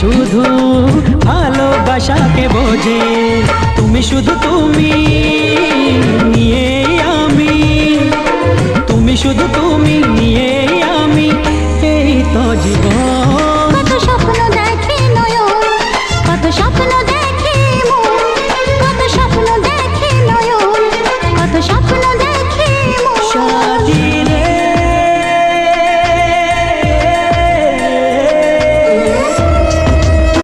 শুধু ভালোবাসাকে বোঝে। তুমি শুধু তুমি, নিয়ে আমি, তুমি শুধু তুমি, নিয়ে আমি, এই তো জীবন।